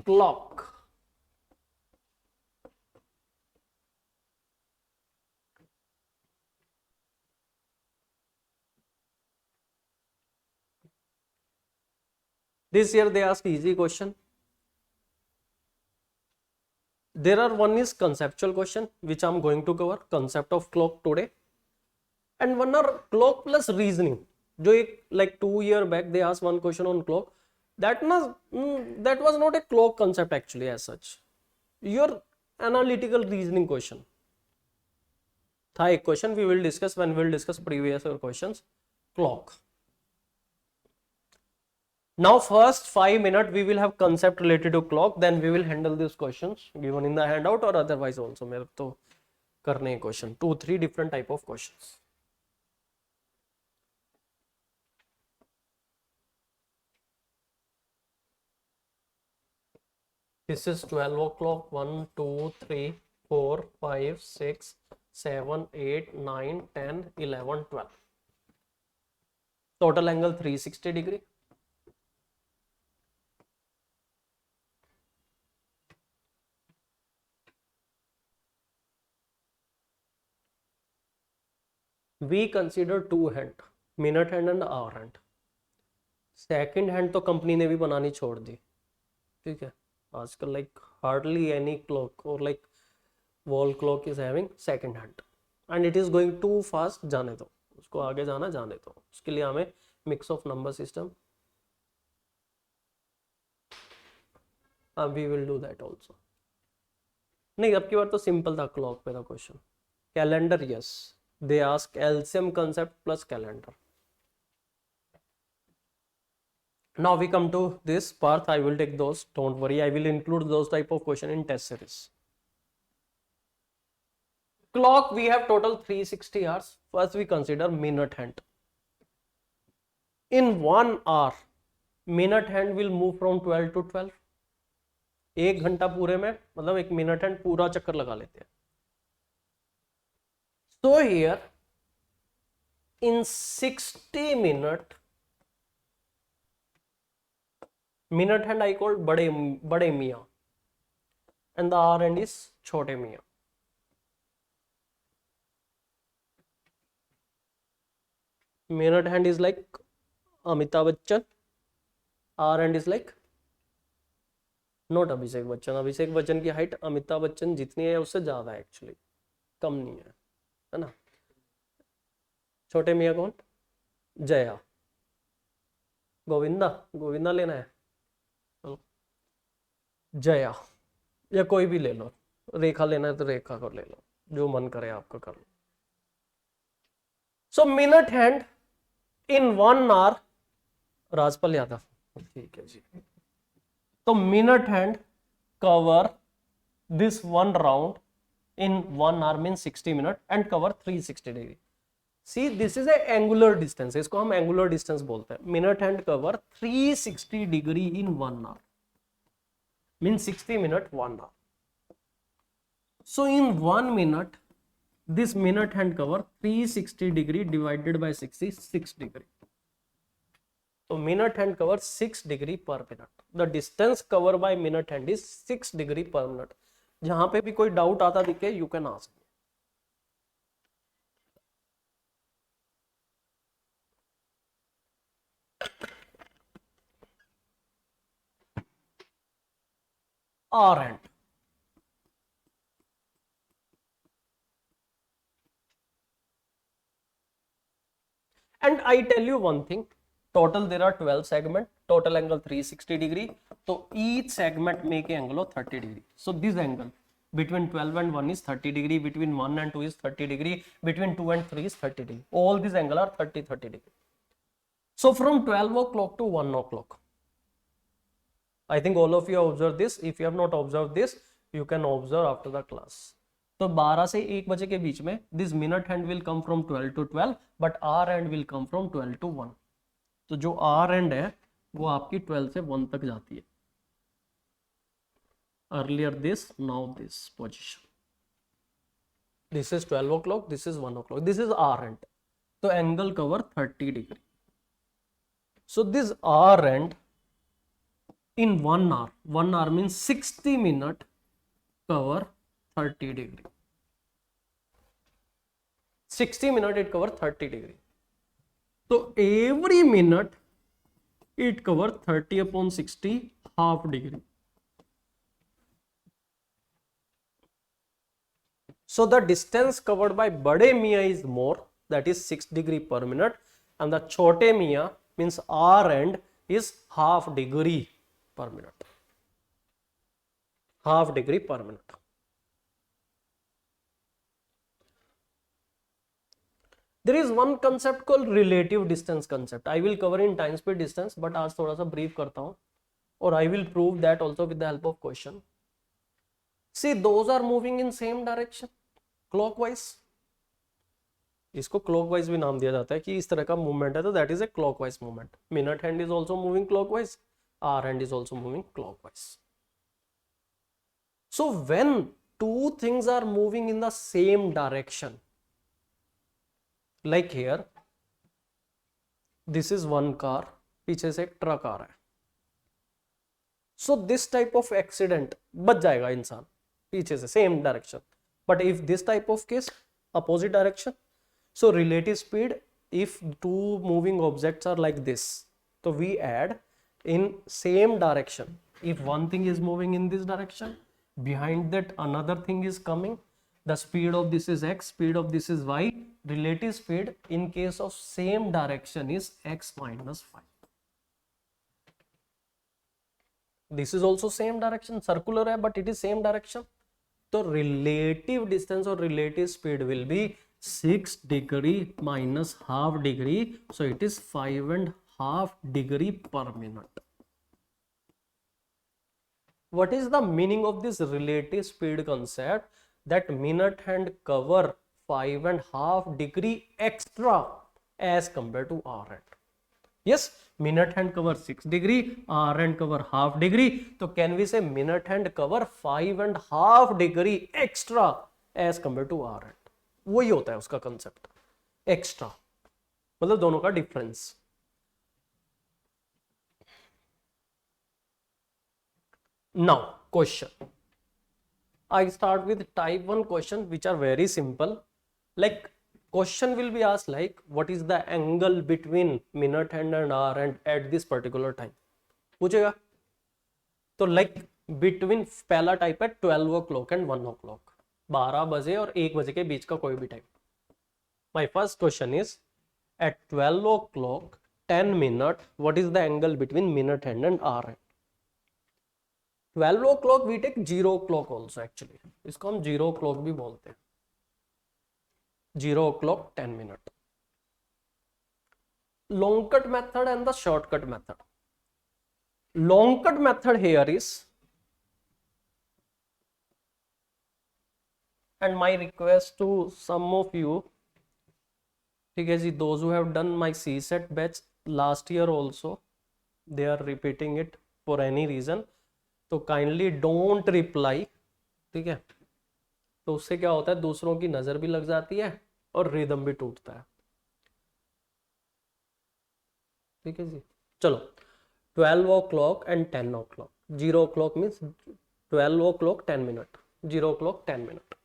clock. This year they ask easy question. There are one is conceptual question which I'm going to cover, concept of clock today, and one are clock plus reasoning. जो एक like 2 year back they asked one question on clock. That was not a clock concept actually as such. Your analytical reasoning question था एक question we will discuss when we will discuss previous year questions. Clock. Now first 5 minutes we will have concept related to clock, then we will handle these questions given in the handout or otherwise also. मेरे तो करने हैं question 2-3 different type of questions. This is 12 o'clock. 1 2 3 4 5 6 7 8 9 10 11 12. Total angle 360 degree. We consider two hand, minute hand and hour hand. Second hand तो company ने भी बनानी छोड़ दी, ठीक है. आजकल like hardly any clock or like wall clock is having second hand and it is going too fast. जाने दो उसको, आगे जाना जाने दो. उसके लिए हमें mix of number system, we will do that also. नहीं, अब की बार तो सिंपल था क्लॉक पे था question. Calendar, yes, they ask LCM concept plus calendar. Now we come to this part. I will take those, don't worry, I will include those type of question in test series. Clock, we have total 360 hours. First we consider minute hand. In 1 hour minute hand will move from 12 to 12. एक घंटा पूरे में मतलब एक minute hand पूरा चक्कर लगा लेते हैं. So here in 60 minute hand I called बड़े मियाँ and the hour hand is छोटे मियाँ. Minute hand is like Amitabh Bachchan, hour hand is like not Abhishek Bachchan. Abhishek Bachchan की हाइट अमिताभ बच्चन जितनी है उससे ज्यादा है, एक्चुअली कम नहीं है ना. छोटे मियाँ कौन? जया. गोविंदा लेना है, जया या कोई भी ले लो. रेखा लेना है तो रेखा को ले लो, जो मन करे आपका कर लो. So minute hand in 1 hour, Rajpal Yadav, ठीक है जी. तो minute hand cover this 1 round in 1 hour means 60 minutes and cover 360 degree. See, this is a angular distance, इसको हम angular distance बोलते हैं. Minute hand cover 360 degree in 1 hour means 60 minutes 1 hour. So in 1 minute this minute hand cover 360 degree divided by 60, 6 degree. So minute hand cover 6 degree per minute. The distance covered by minute hand is 6 degree per minute. जहां पे भी कोई doubt आता दिखे you can ask. R hand. And I tell you one thing, total there are 12 segment, total angle 360 degree. So each segment make an angle of 30 degree. So this angle between 12 and 1 is 30 degree, between 1 and 2 is 30 degree, between 2 and 3 is 30 degree. All these angles are 30 degree. So from 12 o'clock to 1 o'clock, I think all of you have observed this. If you have not observed this, you can observe after the class. तो 12 से 1 बजे के बीच में this minute hand will come from 12 to 12 but hour hand will come from 12 to 1. तो जो are hand है वो आपकी 12 से 1 तक जाती है. Earlier this, now this position. This is 12 o'clock, this is 1 o'clock, this is hour hand. तो angle cover 30 degree. So this hour hand in 1 hour. 1 hour means 60 minutes cover 30 degree. 60 minutes it cover 30 degree. So every minute it cover 30 upon 60 half degree. So the distance covered by bade Mia is more, that is 6 degree per minute, and the chote Mia means R end is half degree per minute. Half degree per minute. There is one concept called relative distance concept. I will cover in time speed distance, but आज थोड़ा सा brief करता हूँ, और I will prove that also with the help of question. See, those are moving in same direction, clockwise. इसको clockwise भी नाम दिया जाता है कि इस तरह का movement है, तो that is a clockwise movement. Minute hand is also moving clockwise. R hand is also moving clockwise. So when two things are moving in the same direction, like here, this is one car, पीछे से एक truck आ रहा है. So this type of accident बच जाएगा इंसान पीछे से same direction. But if this type of case, opposite direction, so relative speed, if two moving objects are like this, so we add in same direction. If one thing is moving in this direction, behind that another thing is coming, the speed of this is x, speed of this is y. Relative speed in case of same direction is x minus 5. This is also same direction, circular hai, but it is same direction. So relative distance or relative speed will be 6 degree minus half degree. So it is 5.5 degree per minute. What is the meaning of this relative speed concept? That minute hand cover 5.5 degree extra as compared to R hand. Yes, minute hand cover 6 degree, R hand cover half degree. So can we say minute hand cover 5.5 degree extra as compared to R hand? वही होता है उसका concept. Extra मतलब दोनों का difference. Now question. I start with type 1 question which are very simple. Like question will be asked like what is the angle between minute hand and hour hand at this particular time. पूछेगा. तो like between पहला type है 12 o'clock and 1 o'clock. 12 बजे और 1 बजे के बीच का कोई भी time. My first question is at 12 o'clock 10 minute what is the angle between minute hand and hour hand. 12 o'clock we take 0 o'clock also actually. इसको हम 0 o'clock भी बोलते हैं. 0 o'clock 10 minute. Long cut method and the shortcut method. Long cut method here is, and my request to some of you, ठीक है जी, those who have done my CSAT batch last year also, they are repeating it for any reason. तो kindly don't reply. ठीक है, तो उससे क्या होता है दूसरों की नजर भी लग जाती है और रिदम भी टूटता है. ठीक है जी, चलो 12 o'clock and 10 o'clock. 0 o'clock means 12 o'clock 10 minute, 0 o'clock 10 minute.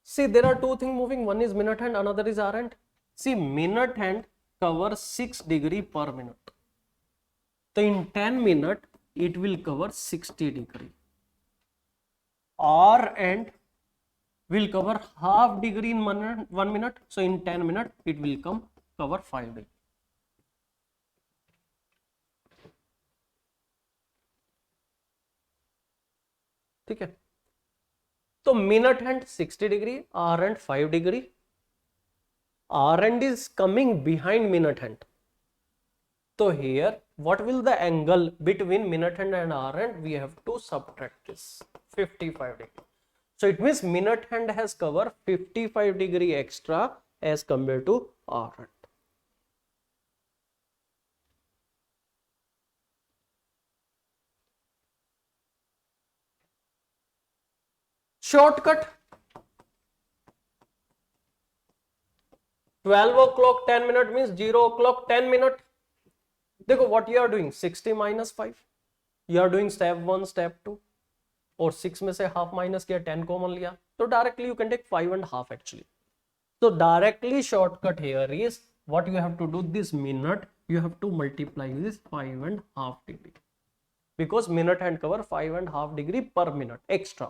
See, there are two things moving. One is minute hand, another is hour hand. See, minute hand cover 6 degree per minute. So in 10 minutes it will cover 60 degree. R end will cover half degree in 1 minute. So in 10 minutes it will cover 5 degree. ठीक है, तो minute hand 60 degree, R end 5 degree. R end is coming behind minute hand. So here, what will the angle between minute hand and hour hand? We have to subtract this 55 degree. So it means minute hand has covered 55 degree extra as compared to hour hand. Shortcut. 12 o'clock 10 minute means 0 o'clock 10 minute. देखो what you are doing 60 minus 5, you are doing step 1 step 2, और 6 में से half minus किया, 10 common लिया, तो directly you can take 5.5 actually. So directly shortcut here is what you have to do, this minute you have to multiply this 5.5 degree, because minute hand cover 5.5 degree per minute extra.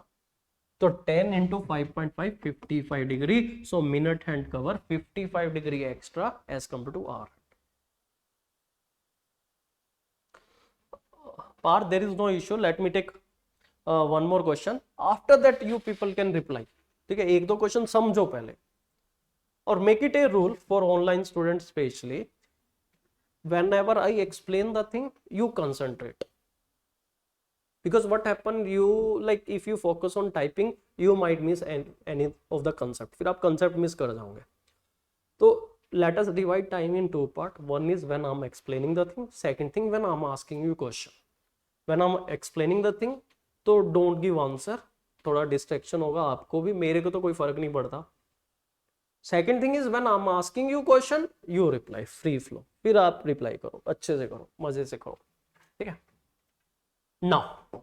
So 10 into 5.5 55 degree, so minute hand cover 55 degree extra as compared to hour. Par there is no issue. Let me take one more question, after that you people can reply. ठीक है, एक दो question समझो पहले, or make it a rule for online students especially, whenever I explain the thing you concentrate, because what happen, you like if you focus on typing you might miss any of the concept, फिर आप concept miss कर जाओगे. तो let us divide time in two part. One is when I'm explaining the thing, second thing when I'm asking you question. When I'm explaining the thing तो don't give answer, थोड़ा distraction होगा आपको भी, मेरे को तो कोई फर्क नहीं पड़ता. Second thing is when I am asking you question you reply free flow, फिर आप रिप्लाई करो, अच्छे से करो, मजे से करो. ठीक है. Now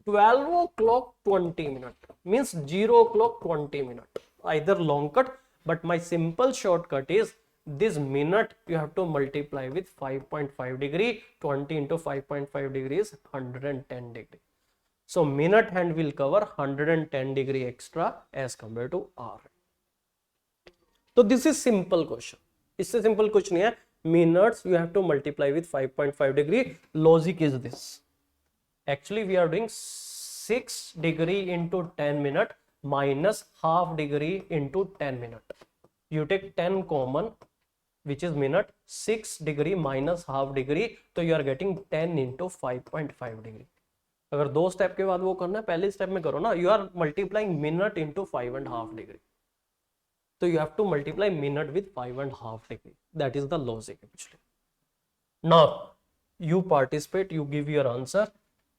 12 o'clock 20 minute means 0 o'clock 20 minute, either long cut, but my simple shortcut is this minute you have to multiply with 5.5 degree. 20 into 5.5 degree is 110 degree. So minute hand will cover 110 degree extra as compared to hour. तो this is simple question, इससे simple कुछ नहीं है. Minutes you have to multiply with 5.5 degree. Logic is this, actually we are doing 6 degree into 10 minute minus half degree into 10 minute. You take 10 common which is minute, 6 degree minus half degree, तो you are getting 10 into 5.5 degree. अगर दो step के बाद वो करना है, पहले step में करो ना, you are multiplying minute into 5.5 degree. So you have to multiply minute with 5.5 degree. That is the logic actually. Now you participate, you give your answer.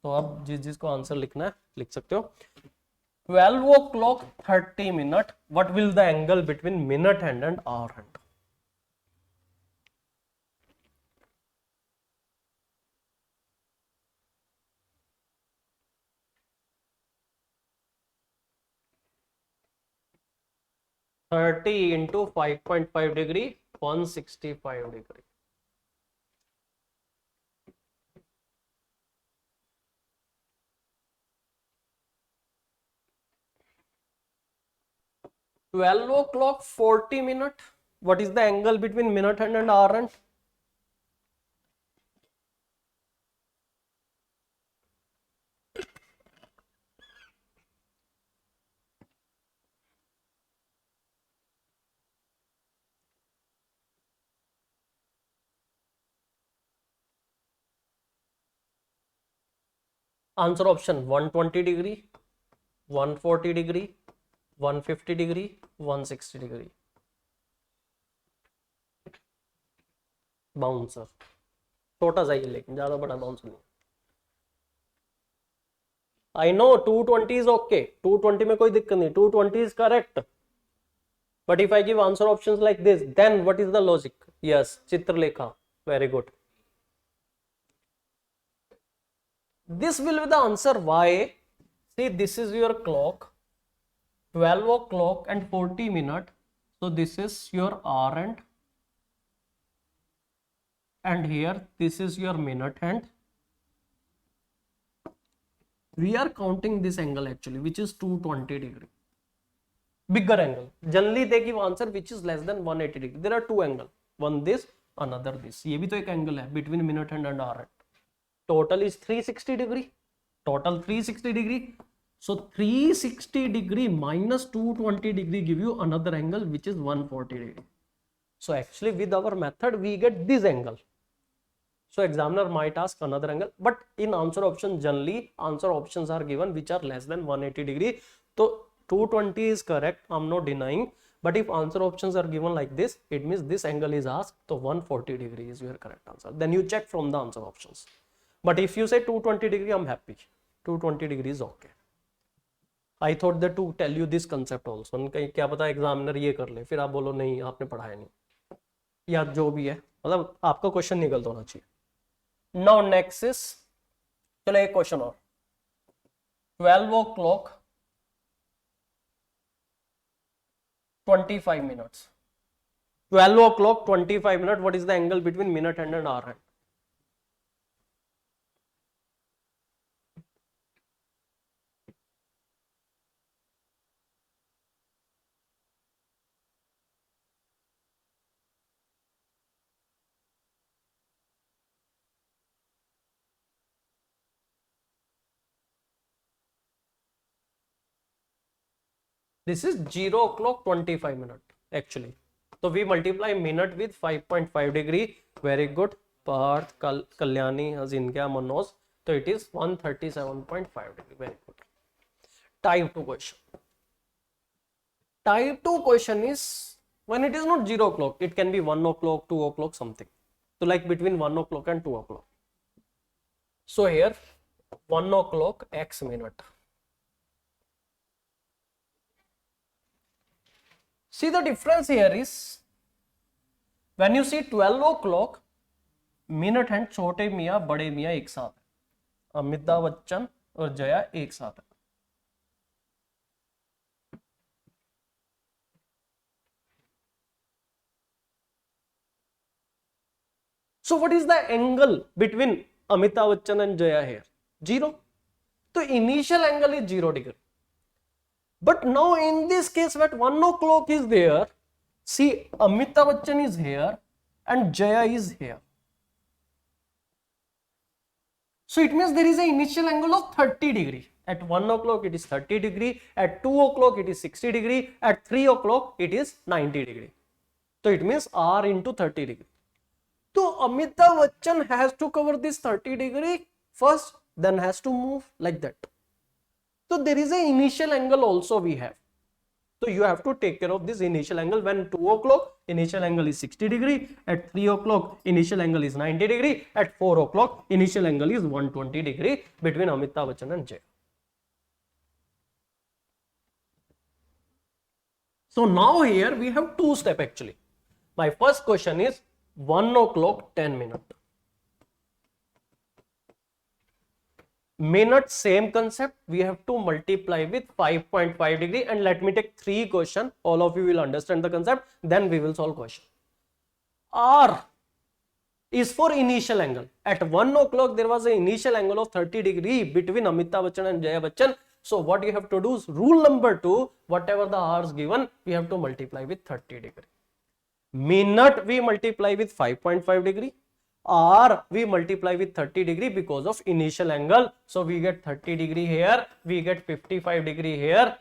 तो आप जिसको आंसर लिखना है लिख सकते हो. 12 o'clock 30 minute. What will the angle between minute hand and hour hand? Thirty into 5.5 degree 165 degree. Twelve o'clock 40 minute. What is the angle between minute hand and hour hand? Answer option 120 degree, 140 degree, 150 degree, 160 degree. Bouncer छोटा सा ही, लेकिन ज्यादा बड़ा bouncer नहीं. I know 220 is okay, 220 में कोई दिक्कत नहीं, 220 is correct. But if I give answer options like this, then what is the logic? Yes, Chitralekha, very good. This will be the answer. Why? See, this is your clock, 12 o'clock and 40 minute. So this is your hour hand, and here this is your minute hand. We are counting this angle actually, which is 220 degree. Bigger angle. Generally they give answer which is less than 180 degree. There are two angles. One this, another this. ये भी तो एक angle है between minute hand and hour hand. Total is 360 degree. Total 360 degree. So 360 degree minus 220 degree give you another angle which is 140 degree. So actually with our method we get this angle. So examiner might ask another angle, but in answer option generally answer options are given which are less than 180 degree. So 220 is correct, I'm not denying, but if answer options are given like this, it means this angle is asked, so 140 degree is your correct answer. Then you check from the answer options. But if you say 220 degree, I'm happy. 220 degree is okay. I thought that to tell you this concept also. क्या पता examiner ये कर ले, फिर आप बोलो नहीं आपने पढ़ाया नहीं, या जो भी है, मतलब आपका क्वेश्चन नहीं गलत होना चाहिए. नाउ नेक्स्ट इज, चलो एक क्वेश्चन और, 12 o'clock 25 minutes. 12 o'clock 25 minutes. What is the angle between minute hand and hour hand? This is 0 o'clock 25 minutes actually. So we multiply minute with 5.5 degree. Very good. Parth, Kalyani, Azinkya, Manoj. So it is 137.5 degree. Very good. Type 2 question. Type 2 question is when it is not 0 o'clock, it can be 1 o'clock, 2 o'clock, something. So like between 1 o'clock and 2 o'clock. So here 1 o'clock x minute. See, the difference here is when you see 12 o'clock, minute hand छोटे मियाँ बड़े मियाँ एक साथ है, अमिताभ बच्चन और जया एक साथ है. So what is the angle between Amitabh Bachchan and Jaya here? 0. So initial angle is 0 degree. But now in this case, when 1 o'clock is there, see Amitabh Bachchan is here and Jaya is here. So it means there is an initial angle of 30 degree. At 1 o'clock it is 30 degree, at 2 o'clock it is 60 degree, at 3 o'clock it is 90 degree. So it means R into 30 degree. So Amitabh Bachchan has to cover this 30 degree first, then has to move like that. So there is an initial angle also we have. So you have to take care of this initial angle. When 2 o'clock, initial angle is 60 degree. At 3 o'clock, initial angle is 90 degree. At 4 o'clock, initial angle is 120 degree between Amitabh Bachchan and Jay. So now here we have two steps actually. My first question is 1 o'clock 10 minutes. Minute, same concept, we have to multiply with 5.5 degree, and let me take 3 questions. All of you will understand the concept, then we will solve question. R is for initial angle. At 1 o'clock there was an initial angle of 30 degree between Amitabh Bachchan and Jaya Bachchan. So what you have to do is rule number 2, whatever the R is given, we have to multiply with 30 degree. Minute we multiply with 5.5 degree. R we multiply with 30 degree because of initial angle. So we get 30 degree here, we get 55 degree here.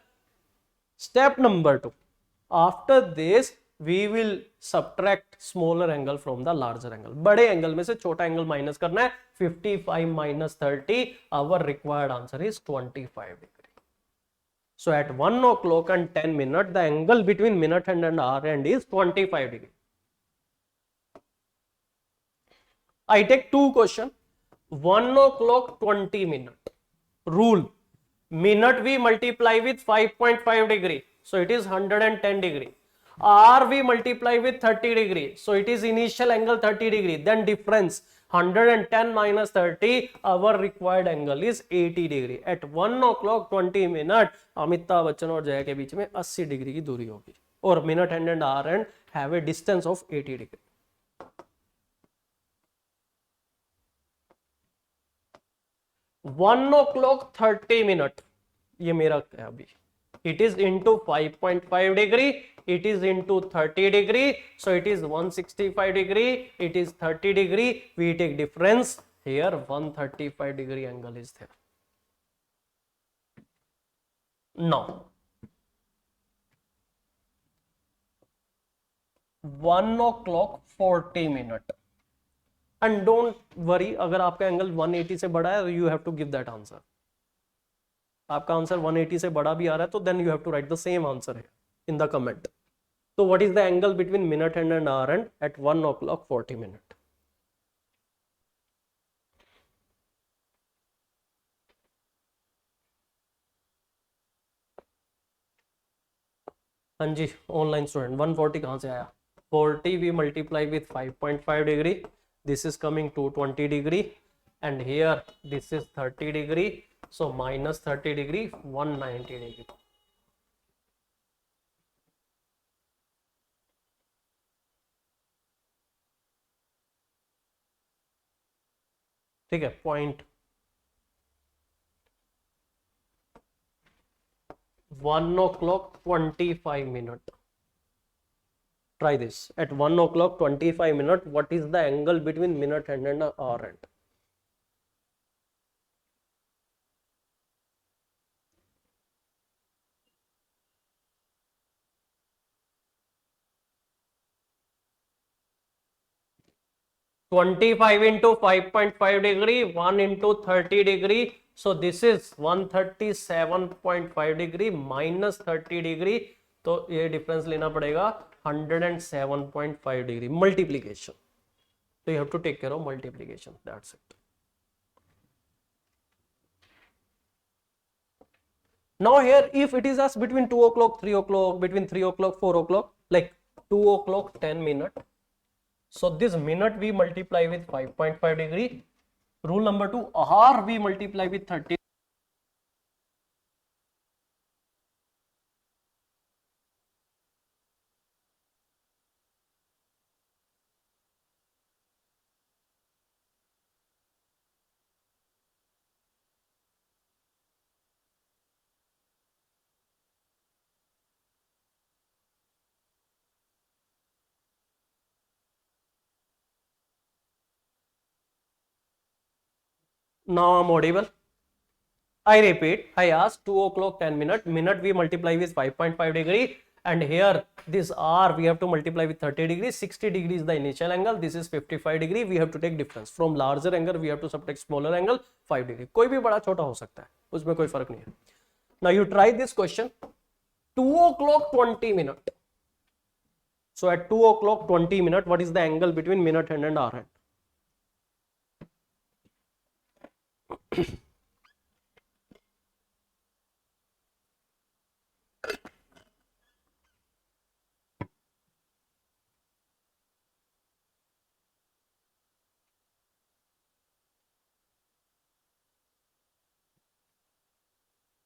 Step number 2. After this we will subtract smaller angle from the larger angle. बड़े angle में से छोटा angle minus करना है. 55 minus 30, our required answer is 25 degree. So at 1 o'clock and 10 minutes, the angle between minute hand and hour hand is 25 degree. I take 2 questions. 1 o'clock 20 minutes. Rule. Minute we multiply with 5.5 degree. So it is 110 degree. R we multiply with 30 degree. So it is initial angle 30 degree. Then difference 110 minus 30. Our required angle is 80 degree. At 1 o'clock 20 minutes, Amitabh Bachchan और जया के बीच में 80 degree की दूरी होगी. और minute hand and hour hand have a distance of 80 degree. 1 o'clock 30 minutes, ये मेरा है अभी. It is into 5.5 degree, it is into 30 degree, so it is 165 degree, it is 30 degree, we take difference, here 135 degree angle is there. Now 1 o'clock 40 minutes. And don't worry, अगर आपका angle 180 से बड़ा है, you have to give that answer. आपका answer 180 से बड़ा भी आ रहा है, तो then you have to write the same answer in the comment. So what is the angle between minute hand and hour hand at 1 o'clock 40 minutes? हाँ जी, online student 140 कहाँ से आया? 40 we multiply with 5.5 degree. This is coming to 20 degree. and here this is 30 degree, so minus 30 degree, 190 degree. ठीक है, point 1:25. Try this at 1:25. What is the angle between minute hand and hour hand? (25 into 5.5 degree, 1 into 30 degree). So this is 137.5 degree minus 30 degree. तो ये difference लेना पड़ेगा 107.5 degree multiplication. So you have to take care of multiplication. That's it. Now here, if it is asked between 2 o'clock, 3 o'clock, between 3 o'clock, 4 o'clock, like 2 o'clock, 10 minute. So this minute we multiply with 5.5 degree. Rule number 2, hour we multiply with 30. Now I'm audible. I repeat, I asked 2 o'clock 10 minute. Minute we multiply with 5.5 degree, and here this hour we have to multiply with 30 degrees. 60 degrees is the initial angle. This is 55 degree. We have to take difference from larger angle. We have to subtract smaller angle 5 degree. कोई भी बड़ा छोटा हो सकता है, उसमें कोई फर्क नहीं है. Now you try this question. 2 o'clock 20 minute. So at 2 o'clock 20 minute, what is the angle between minute hand and hour hand?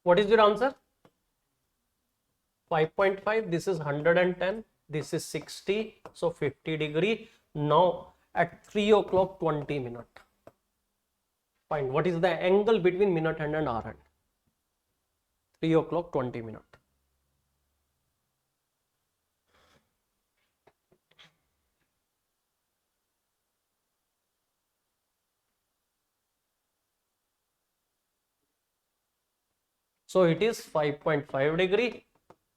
What is your answer? 5.5. This is 110. This is 60. So 50 degree. Now at 3 o'clock 20 minute. Find what is the angle between minute hand and hour hand. 3 o'clock 20 minute. So it is 5.5 degree,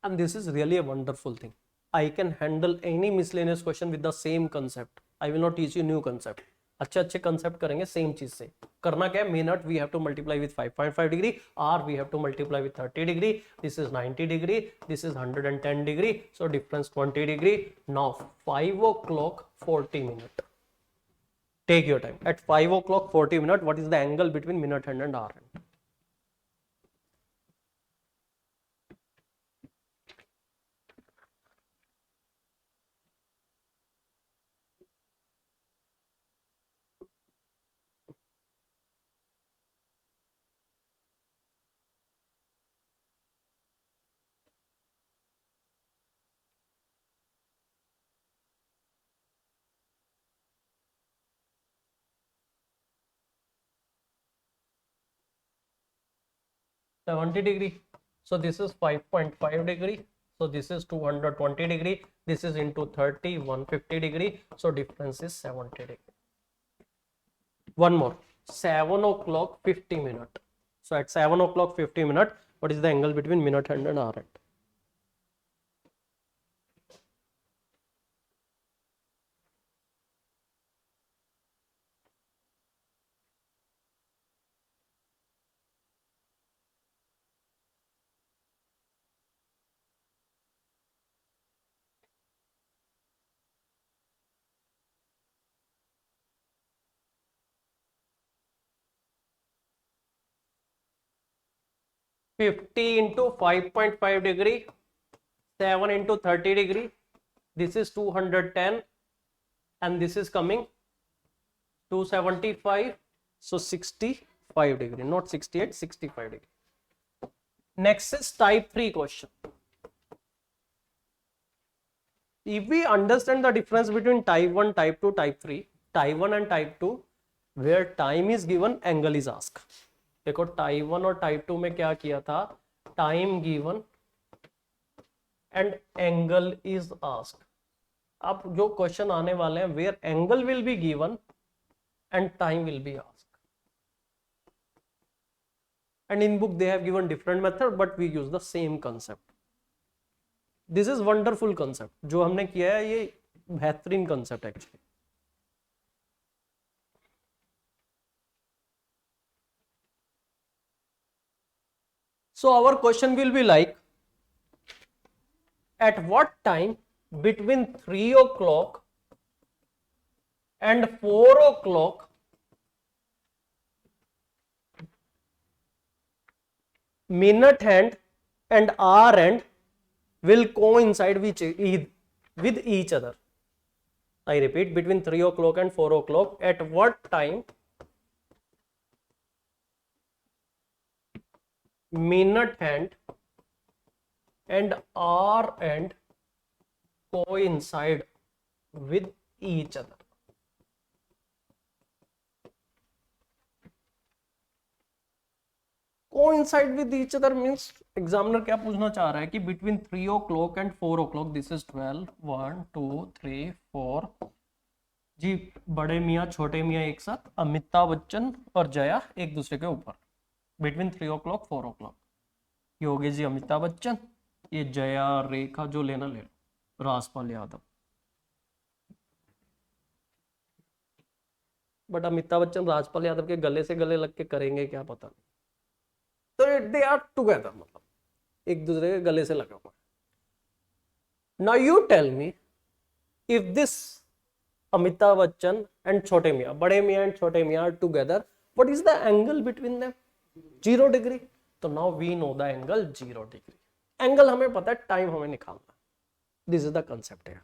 and this is really a wonderful thing. I can handle any miscellaneous question with the same concept. I will not teach you new concept. अच्छे अच्छे concept करेंगे same चीज से. करना क्या है? Minute we have to multiply with 5.5 degree. Hour we have to multiply with 30 degree. This is 90 degree. This is 110 degree. So difference 20 degree. Now 5 o'clock 40 minute. Take your time. At 5 o'clock 40 minute, what is the angle between minute hand and hour hand? (70 degree). So this is 5.5 degree. So this is 220 degree. This is into 30, 150 degree. So difference is 70 degree. One more. 7 o'clock 50 minute. So at 7 o'clock 50 minute, what is the angle between minute hand and hour hand? (50 into 5.5 degree, 7 into 30 degree. This is 210, and this is coming 275. So 65 degree, not 68, 65 degree. Next is type 3 question. If we understand the difference between type 1, type 2, type 3, type 1 and type 2, where time is given, angle is asked. देखो type 1 और type 2 में क्या किया था, time given and angle is asked. अब जो question आने वाले हैं, where angle will be given and time will be asked. And in book they have given different method, but we use the same concept. This is wonderful concept. जो हमने किया है ये बेहतरीन concept actually. So our question will be like, at what time between 3 o'clock and 4 o'clock minute hand and hour hand will coincide with each other. I repeat, between 3 o'clock and 4 o'clock, at what time minute hand and hour hand coincide with each other. Coincide with each other means examiner क्या पूछना चाह रहा है कि between 3 o'clock and 4 o'clock, this is 12, 1 2 3 4 जी, बड़े मियाँ छोटे मियाँ एक साथ, अमिताभ बच्चन और जया एक दूसरे के ऊपर, बिटवीन 3 o'clock 4 o'clock. ये हो गए जी अमिताभ बच्चन, ये जया रेखा, जो लेना ले लो, राजपाल यादव. बट अमिताभ बच्चन राजपाल यादव के गले से गले लग के करेंगे क्या पता नहीं. तो दे आर टुगेदर, मतलब एक दूसरे के गले से लगा हुआ. Now you tell me, if this Amitabh Bachchan and Chhote Miyan, Bade Miyan and Chhote Miyan are together, what is the angle between them? 0 degree. तो now we know the angle 0 degree. Angle हमें पता है, टाइम हमें निकालना. दिस इज द कंसेप्ट है.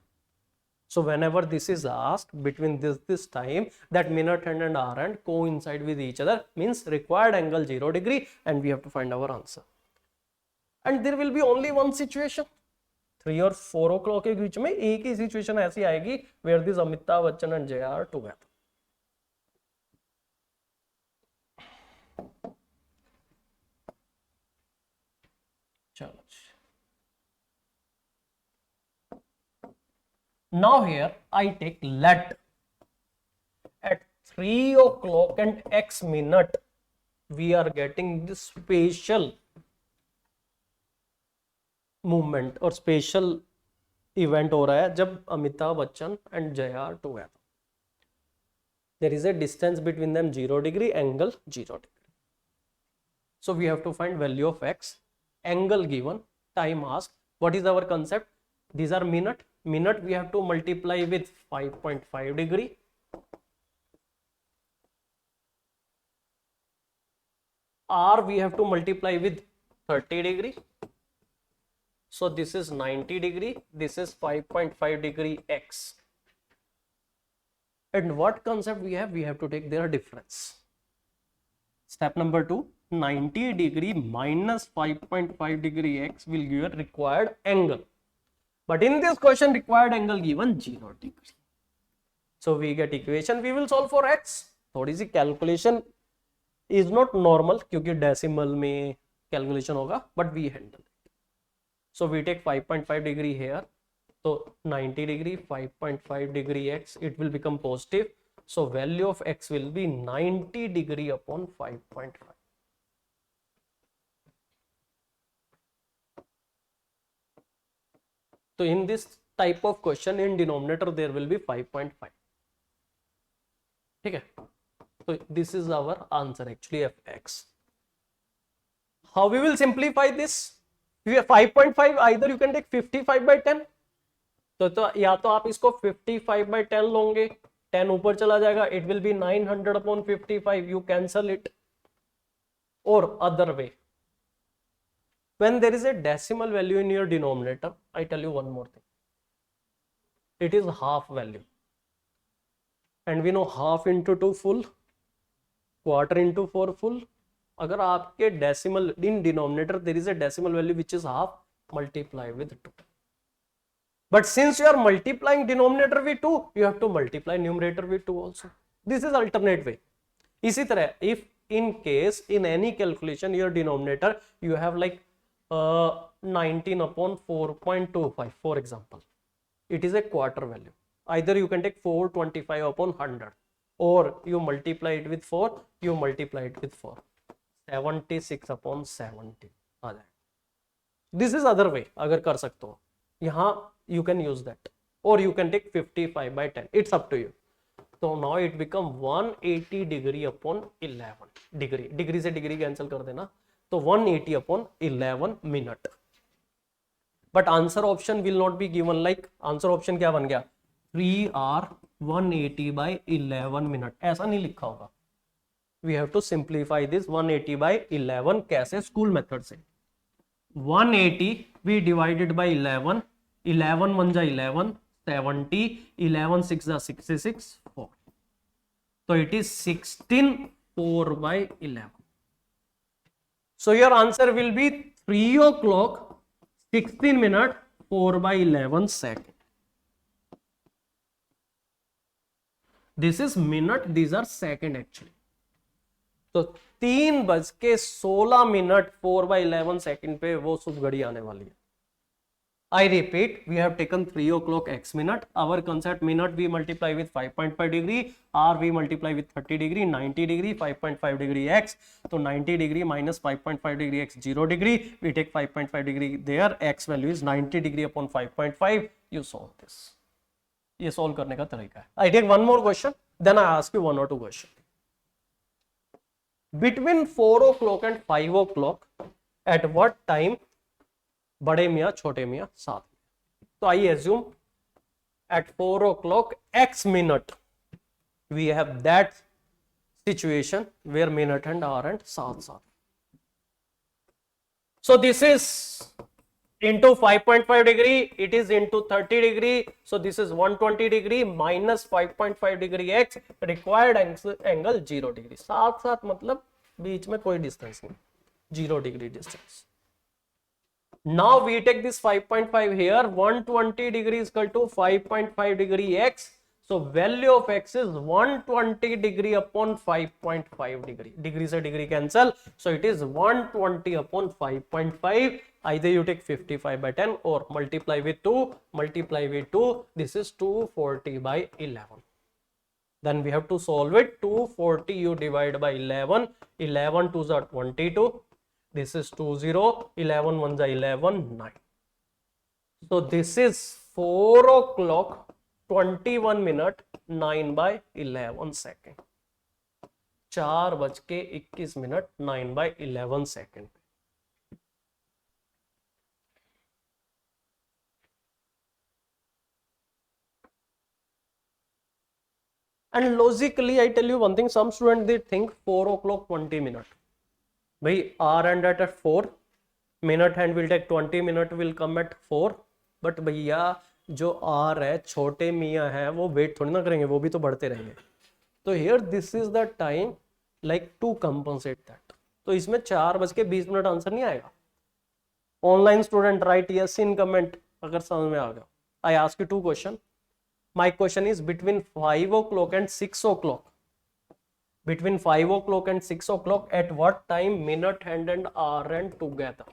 So whenever this is asked, between this time that minute hand and hour hand coincide with each other, means required angle 0 degree, and we have to find our answer. And there will be only one situation. 3 और 4 o'clock के बीच में एक ही situation ऐसी आएगी where this Amitabh Bachchan and Jaya are together. चलो. Now here I take let at 3 o'clock and x minute we are getting this spatial movement और spatial event हो रहा है जब Amitabh Bachchan and Jaya are together. There is a distance between them 0 degree, angle 0 degree. So we have to find value of x, angle given, time asked. What is our concept? These are minute. Minute we have to multiply with 5.5 degree. R we have to multiply with 30 degree. So this is 90 degree. This is 5.5 degree x. And what concept we have? We have to take their difference. Step number 2, 90 degree minus 5.5 degree x will give a required angle. But in this question, required angle given 0 degree. So we get equation. We will solve for x. थोड़ी सी calculation is not normal क्योंकि decimal में calculation होगा, but we handle it. So we take 5.5 degree here. So 90 degree, 5.5 degree x, it will become positive. So value of x will be 90 degree upon 5.5. So in this type of question, in denominator there will be 5.5. ठीक है? So this is our answer actually of x. How we will simplify this? We have 5.5, either you can take 55 by 10. तो या तो आप इसको 55 by 10 लोगे, 10 ऊपर चला जाएगा, it will be 900 upon 55, you cancel it. Or other way, when there is a decimal value in your denominator, I tell you one more thing, it is half value, and we know half into 2 full, quarter into 4 full. अगर आपके decimal in denominator there is a decimal value which is half, multiply with 2. But since you are multiplying denominator with 2, you have to multiply numerator with 2 also. This is alternate way. इसी तरह if in case in any calculation your denominator you have like 19 upon 4.25 for example, it is a quarter value. Either you can take 425 upon 100 or you multiply it with 4, you multiply it with 4. 76 upon 70 आ जाए. This is other way अगर कर सकते हो. यहाँ you can use that or you can take 55 by 10. It's up to you. So now it become 180 degree upon 11 degree. Degree से degree cancel कर देना तो 180 upon 11 minute. But answer option will not be given. like answer option क्या बन गया 3 hour 180 by 11 minute. ऐसा नहीं लिखा होगा. We have to simplify this 180 by 11 कैसे स्कूल मेथड से. 180 we divided by 11. 11 1 जा 11, 70, 11 6 जा 66, 4. So it is 16 4 by 11. So your answer will be 3 o'clock 16 minute 4 by 11 second. This is minute, these are second actually. तो 3:16 4 by 11 second पे वो शुभ घड़ी आने वाली है. I repeat, we have taken 3 o'clock x minute. Our concept minute we multiply with 5.5 degree, r we multiply with 30 degree, 90 degree, 5.5 degree x. So 90 degree minus 5.5 degree x 0 degree. We take 5.5 degree there. X value is 90 degree upon 5.5. You solve this. ये solve करने का तरीका है. I take one more question. Then I ask you one or two question. Between 4 o'clock and 5 o'clock, at what time बड़े मियाँ छोटे मियाँ साथ में. तो I assume at 4 o'clock x minute we have that situation where minute and hour and साथ साथ. So this is into 5.5 degree, it is into 30 degree. So this is 120 degree minus 5.5 degree x, required angle 0 degree. साथ साथ मतलब बीच में कोई distance नहीं, 0 degree distance. Now we take this 5.5 here, 120 degree is equal to 5.5 degree x. So value of x is 120 degree upon 5.5 degree. Degree से degree cancel. So it is 120 upon 5.5. Either you take 55 by 10 or multiply with 2. Multiply with 2. This is 240 by 11. Then we have to solve it. 240 you divide by 11. 11 2s are 22. This is 20, 11 1s are 11, 9. So this is 4 o'clock 21 minute 9 by 11 second. 4:21 minute 9 by 11 second. And logically I tell you one thing, some students they think 4 o'clock 20 minute. भाई r and at 4 minute hand will take 20 minute will come at 4. But भैया जो r है छोटे मियाँ है वो wait थोड़ी ना करेंगे, वो भी तो बढ़ते रहेंगे. तो here this is the time like to compensate that. तो इसमें 4:20 आंसर नहीं आएगा. Online student right yes in comment अगर समझ में आ गया. I ask you 2 question. My question is between 5 o'clock and 6 o'clock. Between 5 o'clock and 6 o'clock, at what time minute hand and hour hand together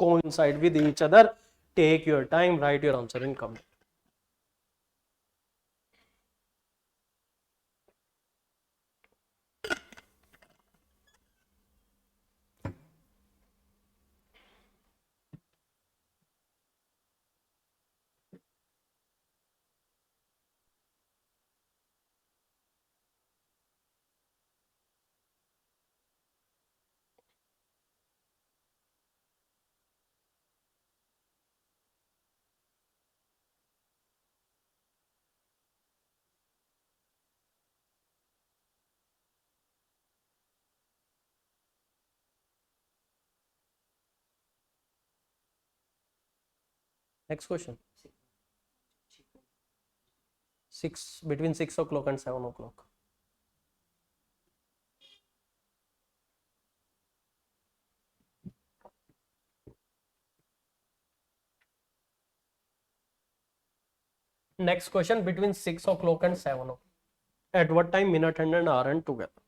coincide with each other? Take your time, write your answer in comment. Next question. 6 between 6 o'clock and 7 o'clock. Next question, between 6 o'clock and 7 o'clock. At what time minute hand and hour hand together?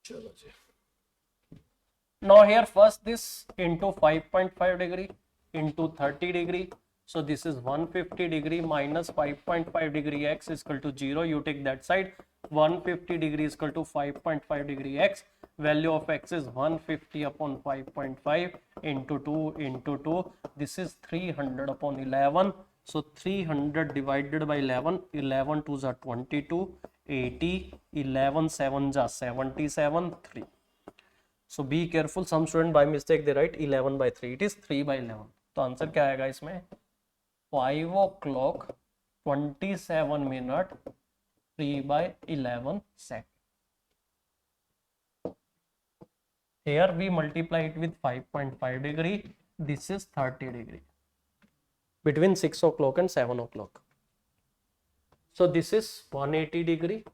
चलो जी. Now here first this into 5.5 degree into 30 degree. So this is 150 degree minus 5.5 degree x is equal to 0. You take that side. 150 degree is equal to 5.5 degree x. Value of x is 150 upon 5.5 into 2 into 2. This is 300 upon 11. So 300 divided by 11. 11 2s are 22. 80. 11 7s are 77. 3. So be careful. Some student by mistake they write 11 by 3. It is 3 by 11. तो answer क्या आएगा इसमें? 5 o'clock 27 minute 3 by 11 second. Here we multiply it with 5.5 degree. This is 30 degree. Between 6 o'clock and 7 o'clock. So this is 180 degree.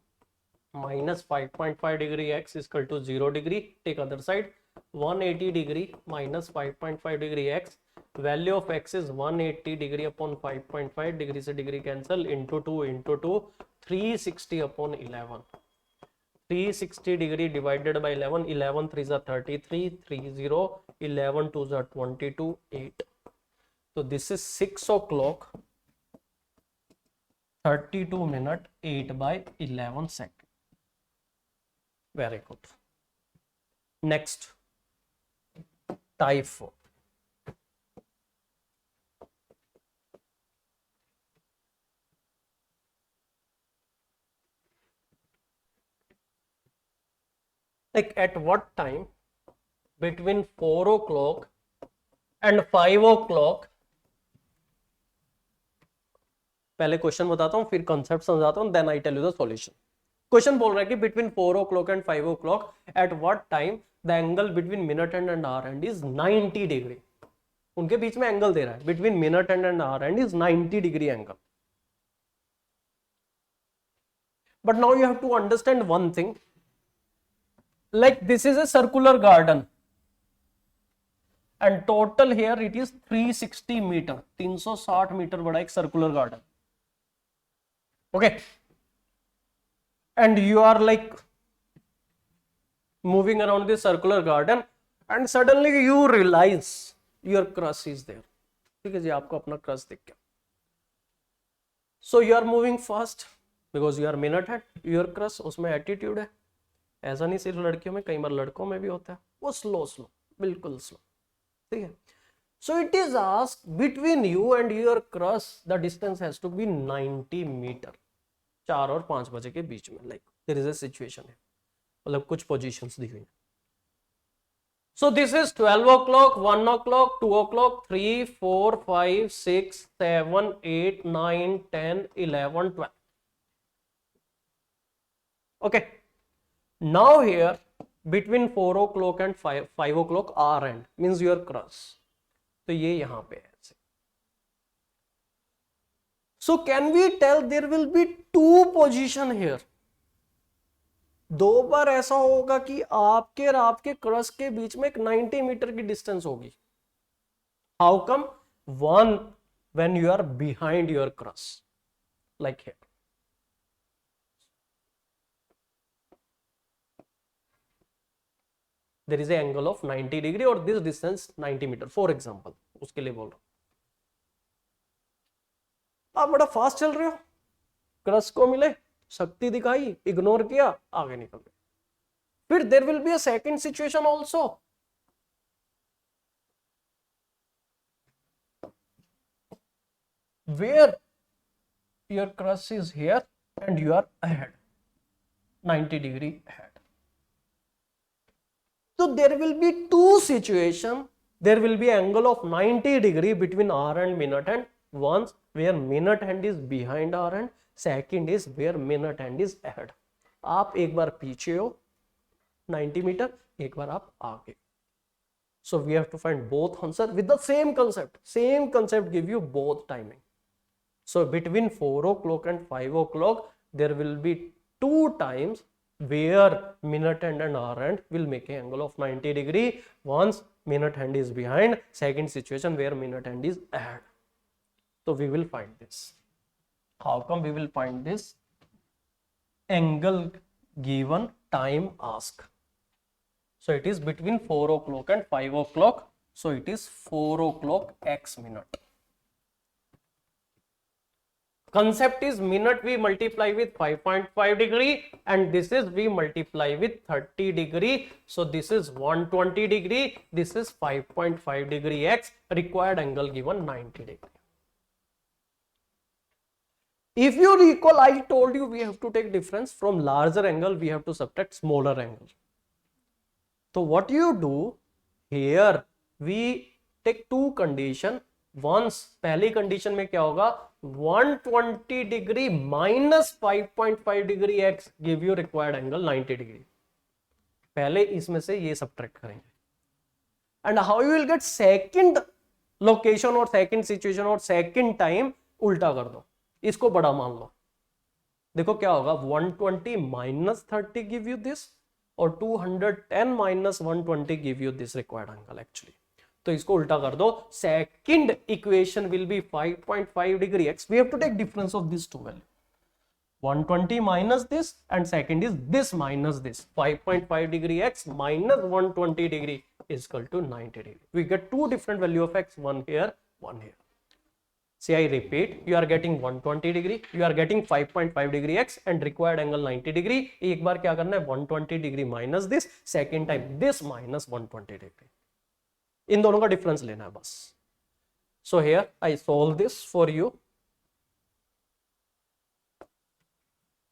Minus 5.5 degree x is equal to 0 degree. Take other side. 180 degree minus 5.5 degree x. Value of x is 180 degree upon 5.5 degree से degree cancel into 2 into 2. 360 upon 11. 360 degree divided by 11. 11 3s are 33. 30. 11 2s are 22. 8. So this is 6 o'clock 32 minute 8 by 11 second. Very good. Next, type 4. Like at what time between 4 o'clock and 5 o'clock, पहले question बताता हूँ फिर concept समझाता हूँ, then I tell you the solution. Question बोल रहा है कि between 4 o'clock and 5 o'clock at what time the angle between minute hand and hour hand is 90 degree. उनके बीच में एंगल दे रहा है between minute hand and hour hand is 90 degree angle. But now you have to understand one thing. Like this is a circular garden and total here it is 360 metre. 360 metre बड़ा एक circular garden. Okay, and you are like moving around this circular garden and suddenly you realize your crush is there. ठीक है जी, आपको अपना crush दिख गया. So you are moving fast because you are minute hand. Your crush उसमें attitude है. ऐसा नहीं सिर्फ लड़कियों में, कई बार लड़कों में भी होता है. वो स्लो स्लो, बिल्कुल स्लो. ठीक है. So it is asked between you and your crush the distance has to be 90 meter. 4 और 5 बजे के बीच में. Like there is a situation है, मतलब कुछ पोजीशंस दी हुई हैं. So this is 12 o'clock, 1 o'clock, 2 o'clock, 3 4 5 6 7 8 9 10 11 12. okay, now here between 4 o'clock and 5 o'clock R end means your cross. तो ये यहां पे है. So can we tell there will be two position here? दो बार ऐसा होगा कि आपके और आपके क्रश के बीच में एक 90 मीटर की डिस्टेंस होगी. How come? One when you are behind your crush, like here. There is an angle of 90 degree or this distance 90 meter. For example, उसके लिए बोल रहा हूं. आप बड़ा फास्ट चल रहे हो, क्रश को मिले, शक्ति दिखाई, इग्नोर किया, आगे निकल गए. फिर there will be a second situation also. where your crust is here and you are ahead, 90 degree ahead. So there will be two situations. There will be angle of 90 degree between R and minute hand. Once where minute hand is behind R hand, second is where minute hand is ahead. आप एक बार पीछे हो 90 metre, एक बार आप आगे. So we have to find both answer with the same concept. Same concept give you both timing. So between 4 o'clock and 5 o'clock, there will be two times where minute hand and hour hand will make an angle of 90 degree. Once minute hand is behind, second situation where minute hand is ahead. So we will find this. How come we will find this? Angle given, time asked. So it is between 4 o'clock and 5 o'clock. So it is 4 o'clock x minute. Concept is minute we multiply with 5.5 degree and this is we multiply with 30 degree. So this is 120 degree. This is 5.5 degree x. Required angle given 90 degree. If you recall, I told you we have to take difference from larger angle. We have to subtract smaller angle. So what you do here, we take two condition. Once पहली condition में क्या होगा, 120 degree minus 5.5 degree x give you required angle 90 degree. पहले इसमें से ये subtract करेंगे. And how you will get second location और सेकंड सिचुएशन और सेकंड टाइम, उल्टा कर दो, इसको बड़ा मान लो. देखो क्या होगा, 120 माइनस 30 गिव यू दिस और 210 minus 120 give you this required angle actually. तो इसको उल्टा कर दो. Second equation will be 5.5 degree x. We have to take difference of this two value. 120 minus this and second is this minus this. 5.5 degree x minus 120 degree is equal to 90 degree. We get two different value of x, one here, one here. See, I repeat, you are getting 120 degree, you are getting 5.5 degree x and required angle 90 degree. एक बार क्या करना है, 120 degree minus this, second time this minus 120 degree. इन दोनों का difference लेना है बस. So here I solve this for you.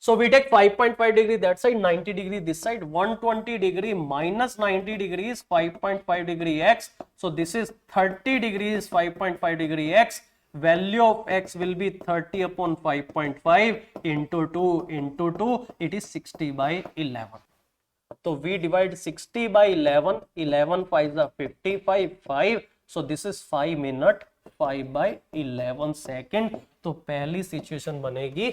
So we take 5.5 degree that side, 90 degree this side. 120 degree minus 90 degree is 5.5 degree x. So this is 30 degrees 5.5 degree x. Value of x will be 30 upon 5.5 into 2 into 2. It is 60 by 11. So we divide 60 by 11. 11 5 is 55 5. So this is 5 minute 5 by 11 second. तो पहली situation बनेगी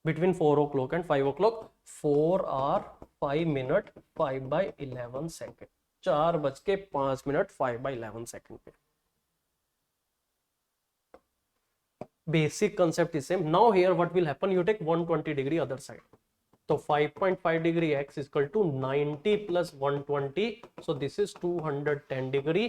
between 4 o'clock and 5 o'clock. 4 hour 5 minute 5 by 11 second. 4:05 minute 5 by 11 second पे. Basic concept is same. Now here what will happen? You take 120 degree other side. So 5.5 degree x is equal to 90 plus 120. So this is 210 degree.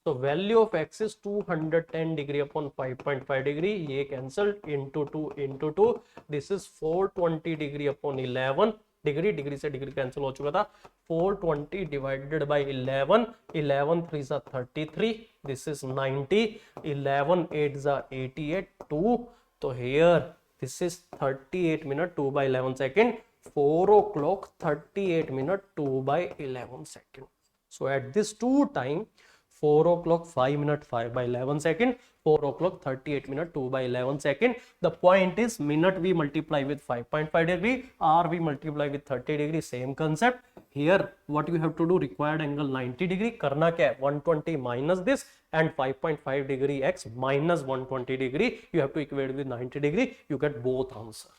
So value of x is 210 degree upon 5.5 degree. ये cancelled into 2 into 2. This is 420 degree upon 11 degree. Degree से degree cancel हो चुका था. 420 divided by 11. 11 3 is 33. This is 90. 11 8 is 88. 2. So here this is 38 minute 2 by 11 second. 4 o'clock 38 minute 2 by 11 second. So at this two time, 4 o'clock 5 minute 5 by 11 second, 4 o'clock 38 minute 2 by 11 second. The point is minute we multiply with 5.5 degree, hour we multiply with 30 degree, same concept. Here what you have to do, required angle 90 degree. करना क्या है, 120 minus this and 5.5 degree x minus 120 degree. You have to equate with 90 degree. You get both answer.